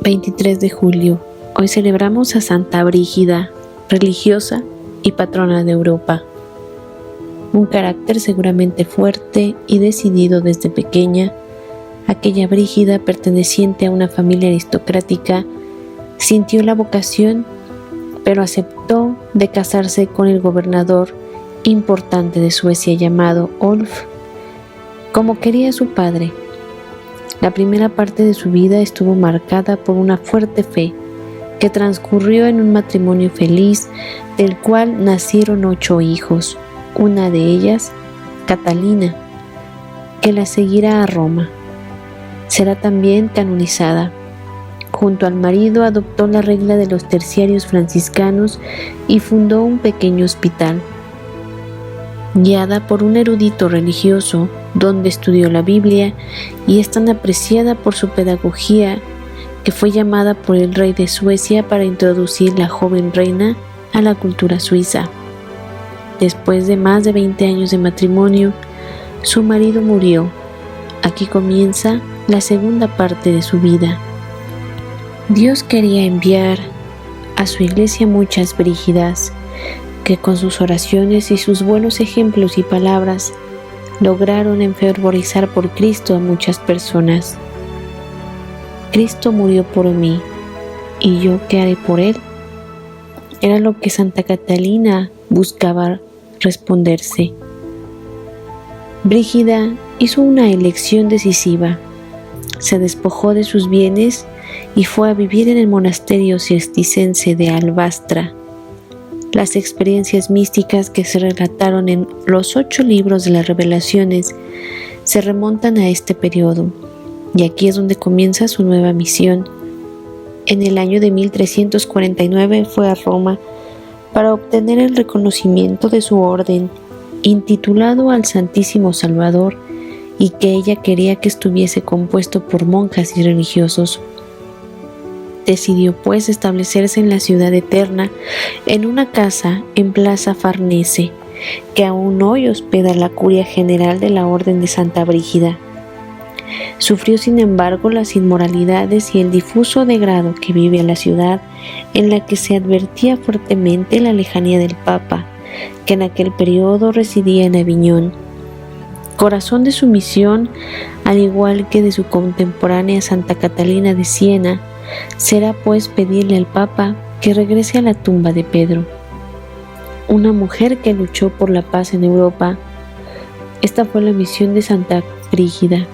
23 de julio. Hoy celebramos a Santa Brígida, religiosa y patrona de Europa. Un carácter seguramente fuerte y decidido desde pequeña, aquella Brígida, perteneciente a una familia aristocrática, sintió la vocación, pero aceptó de casarse con el gobernador importante de Suecia llamado Olf, como quería su padre. La primera parte de su vida estuvo marcada por una fuerte fe, que transcurrió en un matrimonio feliz, del cual nacieron 8 hijos, una de ellas, Catalina, que la seguirá a Roma. Será también canonizada. Junto al marido adoptó la regla de los terciarios franciscanos y fundó un pequeño hospital. Guiada por un erudito religioso, donde estudió la Biblia, y es tan apreciada por su pedagogía que fue llamada por el rey de Suecia para introducir la joven reina a la cultura suiza. Después de más de 20 años de matrimonio, su marido murió. Aquí comienza la segunda parte de su vida. Dios quería enviar a su iglesia muchas Brígidas, que con sus oraciones y sus buenos ejemplos y palabras lograron enfervorizar por Cristo a muchas personas. Cristo murió por mí, ¿y yo qué haré por él? Era lo que Santa Catalina buscaba responderse. Brígida hizo una elección decisiva. Se despojó de sus bienes y fue a vivir en el monasterio cisterciense de Albastra. Las experiencias místicas que se relataron en los 8 libros de las Revelaciones se remontan a este periodo, y aquí es donde comienza su nueva misión. En el año de 1349 fue a Roma para obtener el reconocimiento de su orden, intitulado al Santísimo Salvador, y que ella quería que estuviese compuesto por monjas y religiosos. Decidió pues establecerse en la ciudad eterna, en una casa en Plaza Farnese, que aún hoy hospeda la curia general de la Orden de Santa Brígida. Sufrió sin embargo las inmoralidades y el difuso degrado que vive la ciudad, en la que se advertía fuertemente la lejanía del Papa, que en aquel periodo residía en Aviñón. Corazón de su misión, al igual que de su contemporánea Santa Catalina de Siena, será pues pedirle al Papa que regrese a la tumba de Pedro. Una mujer que luchó por la paz en Europa. Esta fue la misión de Santa Brígida.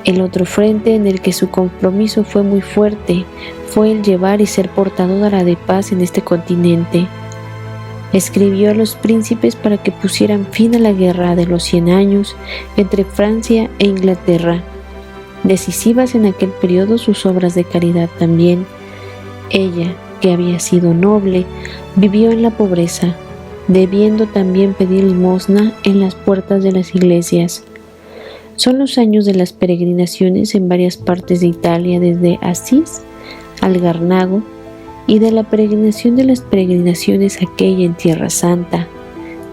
El otro frente en el que su compromiso fue muy fuerte fue el llevar y ser portadora de paz en este continente. Escribió a los príncipes para que pusieran fin a la guerra de los 100 años entre Francia e Inglaterra. Decisivas en aquel periodo sus obras de caridad también. Ella, que había sido noble, vivió en la pobreza, debiendo también pedir limosna en las puertas de las iglesias. Son los años de las peregrinaciones en varias partes de Italia, desde Asís al Garnago, y de la peregrinación de las peregrinaciones aquella en Tierra Santa.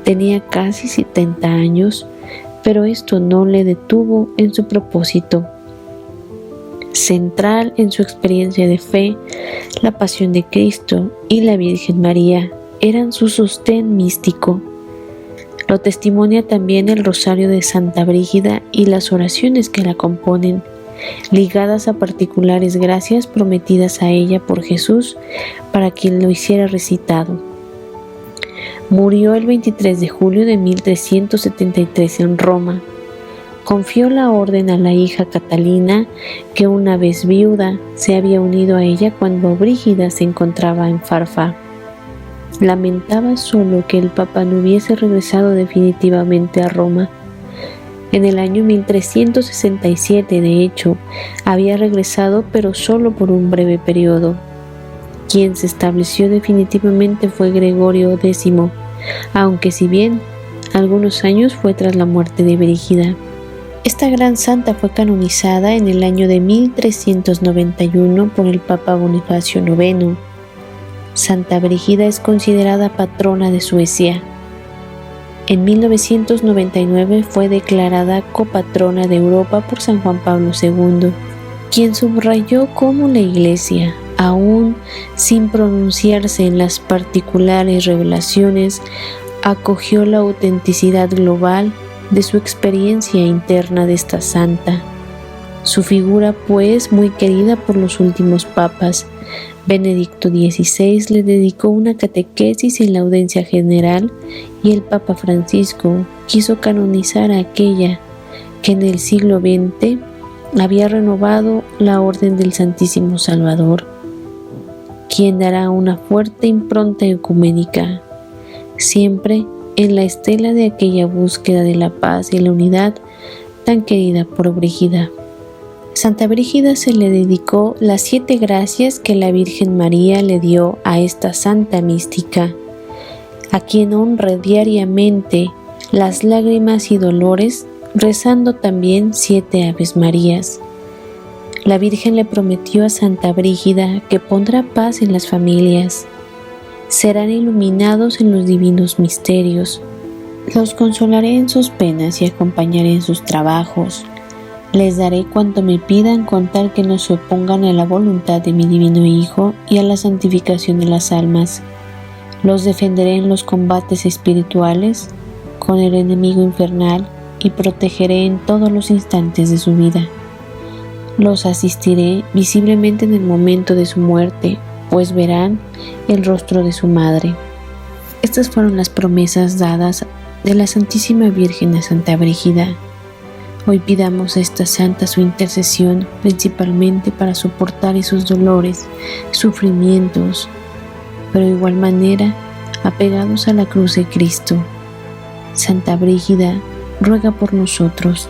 Tenía casi 70 años, pero esto no le detuvo en su propósito. Central en su experiencia de fe, la pasión de Cristo y la Virgen María eran su sostén místico. Lo testimonia también el rosario de Santa Brígida y las oraciones que la componen, ligadas a particulares gracias prometidas a ella por Jesús para quien lo hiciera recitado. Murió el 23 de julio de 1373 en Roma. Confió la orden a la hija Catalina, que una vez viuda se había unido a ella cuando Brígida se encontraba en Farfa. Lamentaba solo que el Papa no hubiese regresado definitivamente a Roma. En el año 1367, de hecho, había regresado, pero solo por un breve periodo. Quien se estableció definitivamente fue Gregorio X, aunque si bien algunos años fue tras la muerte de Brígida. Esta gran santa fue canonizada en el año de 1391 por el Papa Bonifacio IX. Santa Brígida es considerada patrona de Suecia. En 1999 fue declarada copatrona de Europa por San Juan Pablo II. quien subrayó cómo la Iglesia, aún sin pronunciarse en las particulares revelaciones, acogió la autenticidad global de su experiencia interna de esta santa. Su figura, pues, muy querida por los últimos papas. Benedicto XVI le dedicó una catequesis en la audiencia general y el Papa Francisco quiso canonizar a aquella que en el siglo XX había renovado la Orden del Santísimo Salvador, quien dará una fuerte impronta ecuménica, siempre en la estela de aquella búsqueda de la paz y la unidad tan querida por Brígida. Santa Brígida se le dedicó las 7 gracias que la Virgen María le dio a esta santa mística, a quien honra diariamente las lágrimas y dolores, rezando también 7 Aves Marías. La Virgen le prometió a Santa Brígida que pondrá paz en las familias, serán iluminados en los divinos misterios, los consolaré en sus penas y acompañaré en sus trabajos. Les daré cuanto me pidan con tal que no se opongan a la voluntad de mi divino Hijo y a la santificación de las almas. Los defenderé en los combates espirituales con el enemigo infernal y protegeré en todos los instantes de su vida. Los asistiré visiblemente en el momento de su muerte, pues verán el rostro de su madre. Estas fueron las promesas dadas de la Santísima Virgen a Santa Brígida. Hoy pidamos a esta santa su intercesión, principalmente para soportar esos dolores, sufrimientos, pero de igual manera apegados a la cruz de Cristo. Santa Brígida, ruega por nosotros.